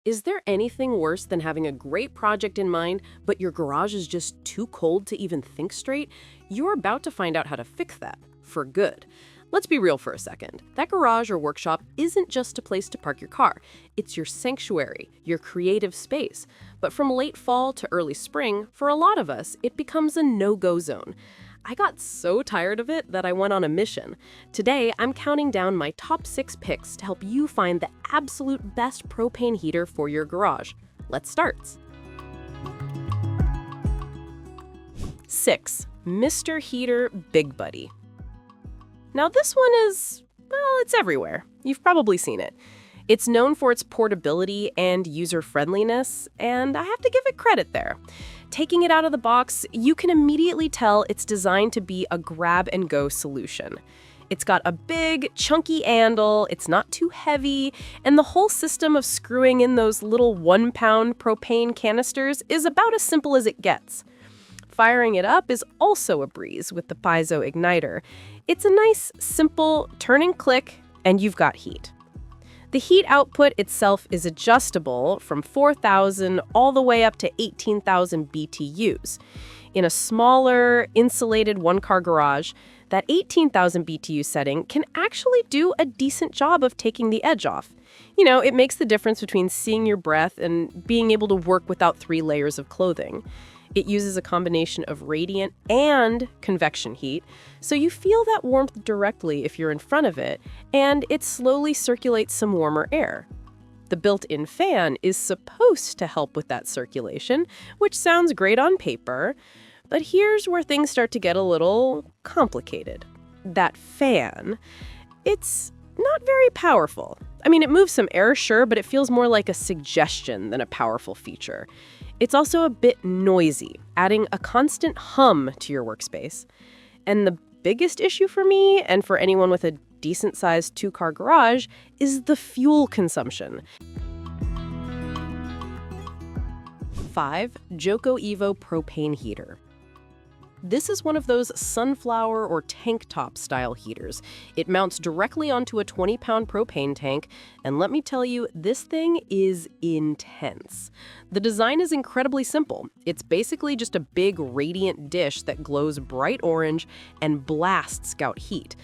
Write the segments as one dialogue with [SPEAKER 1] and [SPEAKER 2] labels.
[SPEAKER 1] Is there anything worse than having a great project in mind, but your garage is just too cold to even think straight? You're about to find out how to fix that, for good. Let's be real for a second. That garage or workshop isn't just a place to park your car. It's your sanctuary, your creative space. But from late fall to early spring, for a lot of us, it becomes a no-go zone. I got so tired of it that I went on a mission. Today, I'm counting down my top 6 picks to help you find the absolute best propane heater for your garage. Let's start. 6. Mr. Heater Big Buddy. Now this one is, well, it's everywhere. You've probably seen it. It's known for its portability and user-friendliness, and I have to give it credit there. Taking it out of the box, you can immediately tell it's designed to be a grab-and-go solution. It's got a big, chunky handle, it's not too heavy, and the whole system of screwing in those little 1-pound propane canisters is about as simple as it gets. Firing it up is also a breeze with the piezo igniter. It's a nice, simple turn and click, and you've got heat. The heat output itself is adjustable from 4,000 all the way up to 18,000 BTUs. In a smaller, insulated one-car garage, that 18,000 BTU setting can actually do a decent job of taking the edge off. You know, it makes the difference between seeing your breath and being able to work without 3 layers of clothing. It uses a combination of radiant and convection heat, so you feel that warmth directly if you're in front of it, and it slowly circulates some warmer air. The built-in fan is supposed to help with that circulation, which sounds great on paper, but here's where things start to get a little complicated. That fan, it's not very powerful. I mean, it moves some air, sure, but it feels more like a suggestion than a powerful feature. It's also a bit noisy, adding a constant hum to your workspace. And the biggest issue for me, and for anyone with a decent-sized 2-car garage, is the fuel consumption. 5. Jocoevol propane heater. This is one of those sunflower or tank top style heaters. It mounts directly onto a 20-pound propane tank, and let me tell you, this thing is intense. The design is incredibly simple. It's basically just a big radiant dish that glows bright orange and blasts out heat.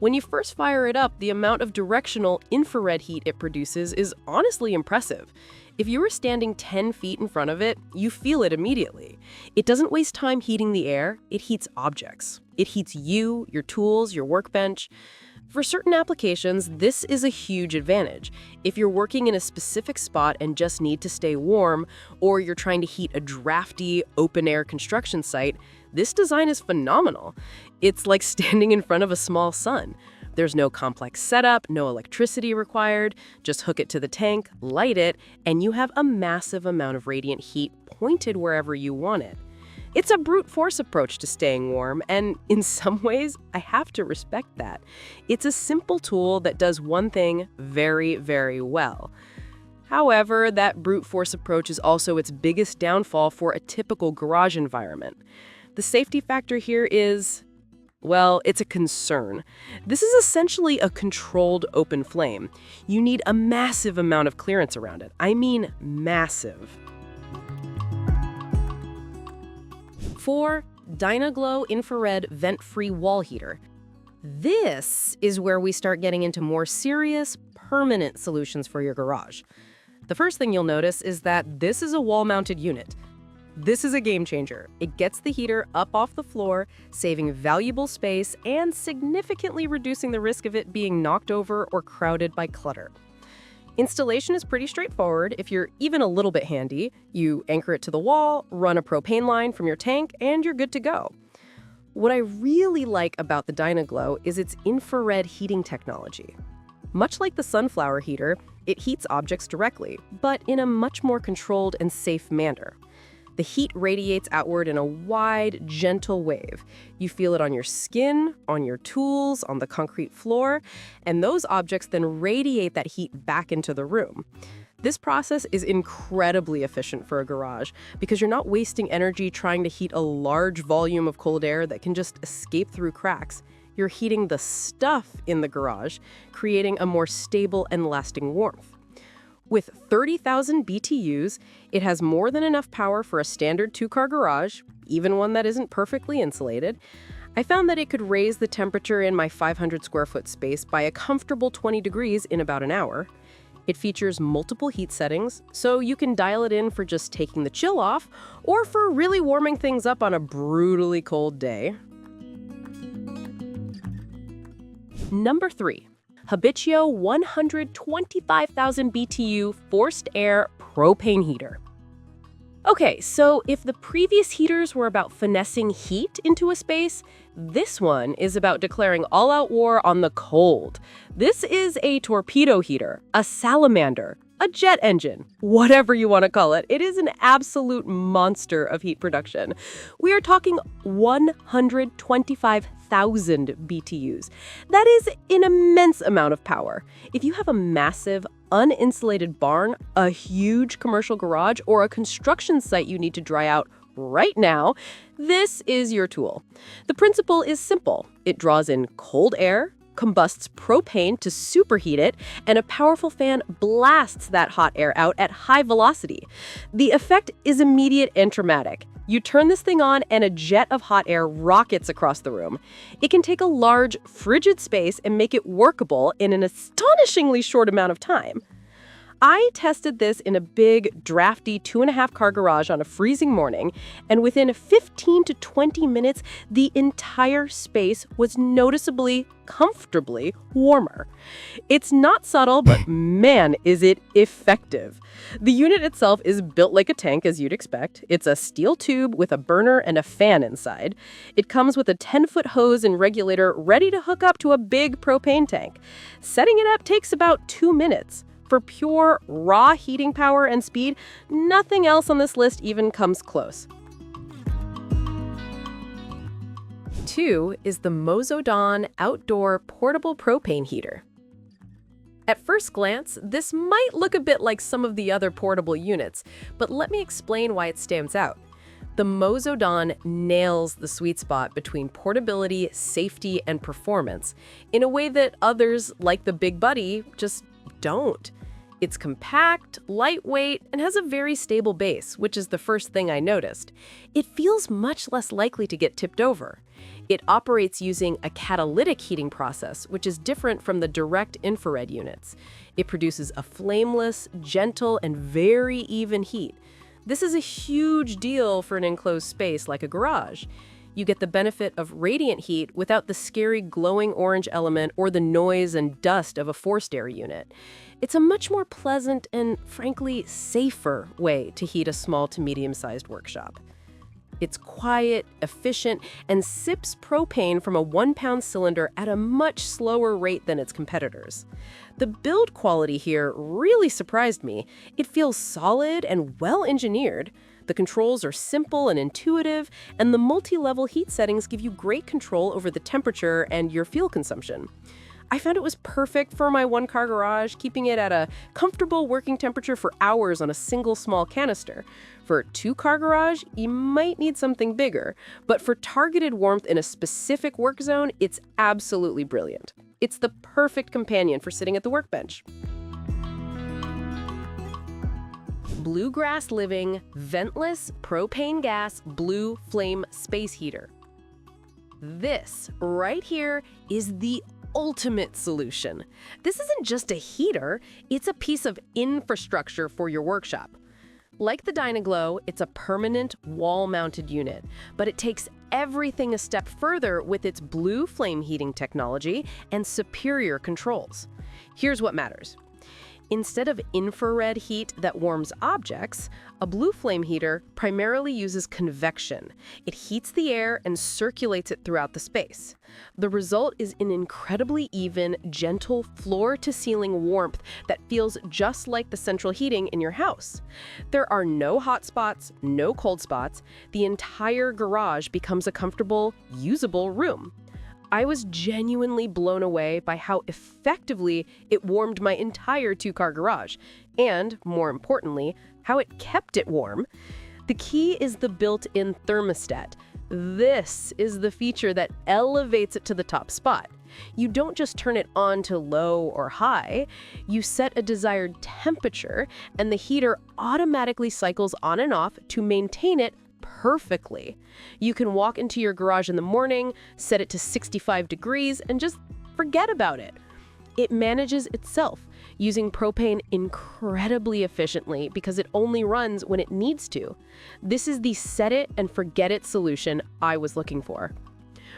[SPEAKER 1] When you first fire it up, the amount of directional infrared heat it produces is honestly impressive. If you were standing 10 feet in front of it, you feel it immediately. It doesn't waste time heating the air, it heats objects. It heats you, your tools, your workbench. For certain applications, this is a huge advantage. If you're working in a specific spot and just need to stay warm, or you're trying to heat a drafty, open-air construction site, this design is phenomenal. It's like standing in front of a small sun. There's no complex setup, no electricity required. Just hook it to the tank, light it, and you have a massive amount of radiant heat pointed wherever you want it. It's a brute force approach to staying warm, and in some ways, I have to respect that. It's a simple tool that does one thing very, very well. However, that brute force approach is also its biggest downfall for a typical garage environment. The safety factor here is, well, it's a concern. This is essentially a controlled open flame. You need a massive amount of clearance around it. I mean massive. 4. Dyna-Glo infrared vent-free wall heater. This is where we start getting into more serious, permanent solutions for your garage. The first thing you'll notice is that this is a wall-mounted unit. This is a game changer. It gets the heater up off the floor, saving valuable space and significantly reducing the risk of it being knocked over or crowded by clutter. Installation is pretty straightforward. If you're even a little bit handy, you anchor it to the wall, run a propane line from your tank, and you're good to go. What I really like about the Dyna-Glo is its infrared heating technology. Much like the sunflower heater, it heats objects directly, but in a much more controlled and safe manner. The heat radiates outward in a wide, gentle wave. You feel it on your skin, on your tools, on the concrete floor, and those objects then radiate that heat back into the room. This process is incredibly efficient for a garage because you're not wasting energy trying to heat a large volume of cold air that can just escape through cracks. You're heating the stuff in the garage, creating a more stable and lasting warmth. With 30,000 BTUs, it has more than enough power for a standard two-car garage, even one that isn't perfectly insulated. I found that it could raise the temperature in my 500 square foot space by a comfortable 20 degrees in about an hour. It features multiple heat settings, so you can dial it in for just taking the chill off or for really warming things up on a brutally cold day. Number 3. Habitio 125,000 BTU forced air propane heater. Okay, so if the previous heaters were about finessing heat into a space, this one is about declaring all-out war on the cold. This is a torpedo heater, a salamander, a jet engine, whatever you want to call it. It is an absolute monster of heat production. We are talking 125,000 BTUs. That is an immense amount of power. If you have a massive, uninsulated barn, a huge commercial garage, or a construction site you need to dry out right now, this is your tool. The principle is simple. It draws in cold air, combusts propane to superheat it, and a powerful fan blasts that hot air out at high velocity. The effect is immediate and dramatic. You turn this thing on and a jet of hot air rockets across the room. It can take a large, frigid space and make it workable in an astonishingly short amount of time. I tested this in a big, drafty 2.5-car garage on a freezing morning, and within 15 to 20 minutes, the entire space was noticeably, comfortably warmer. It's not subtle, but man, is it effective. The unit itself is built like a tank, as you'd expect. It's a steel tube with a burner and a fan inside. It comes with a 10-foot hose and regulator ready to hook up to a big propane tank. Setting it up takes about 2 minutes. For pure, raw heating power and speed, nothing else on this list even comes close. 2 is the MOZODAWN outdoor portable propane heater. At first glance, this might look a bit like some of the other portable units, but let me explain why it stands out. The MOZODAWN nails the sweet spot between portability, safety, and performance in a way that others, like the Big Buddy, just don't. It's compact, lightweight, and has a very stable base, which is the first thing I noticed. It feels much less likely to get tipped over. It operates using a catalytic heating process, which is different from the direct infrared units. It produces a flameless, gentle, and very even heat. This is a huge deal for an enclosed space like a garage. You get the benefit of radiant heat without the scary glowing orange element or the noise and dust of a forced air unit. It's a much more pleasant and, frankly, safer way to heat a small to medium-sized workshop. It's quiet, efficient, and sips propane from a 1-pound cylinder at a much slower rate than its competitors. The build quality here really surprised me. It feels solid and well-engineered. The controls are simple and intuitive, and the multi-level heat settings give you great control over the temperature and your fuel consumption. I found it was perfect for my 1-car garage, keeping it at a comfortable working temperature for hours on a single small canister. For a 2-car garage, you might need something bigger, but for targeted warmth in a specific work zone, it's absolutely brilliant. It's the perfect companion for sitting at the workbench. Bluegrass Living Ventless Propane Gas Blue Flame Space Heater. This right here is the ultimate solution. This isn't just a heater, it's a piece of infrastructure for your workshop. Like the Dyna-Glo, it's a permanent wall-mounted unit, but it takes everything a step further with its blue flame heating technology and superior controls. Here's what matters. Instead of infrared heat that warms objects, a blue flame heater primarily uses convection. It heats the air and circulates it throughout the space. The result is an incredibly even, gentle floor-to-ceiling warmth that feels just like the central heating in your house. There are no hot spots, no cold spots. The entire garage becomes a comfortable, usable room. I was genuinely blown away by how effectively it warmed my entire 2-car garage, and, more importantly, how it kept it warm. The key is the built-in thermostat. This is the feature that elevates it to the top spot. You don't just turn it on to low or high. You set a desired temperature, and the heater automatically cycles on and off to maintain it perfectly. You can walk into your garage in the morning, set it to 65 degrees, and just forget about it. It manages itself, using propane incredibly efficiently because it only runs when it needs to. This is the set it and forget it solution I was looking for.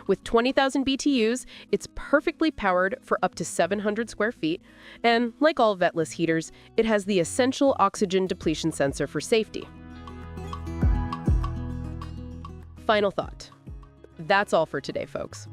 [SPEAKER 1] With 20,000 BTUs, it's perfectly powered for up to 700 square feet, and like all Ventless heaters, it has the essential oxygen depletion sensor for safety. Final thought. That's all for today, folks.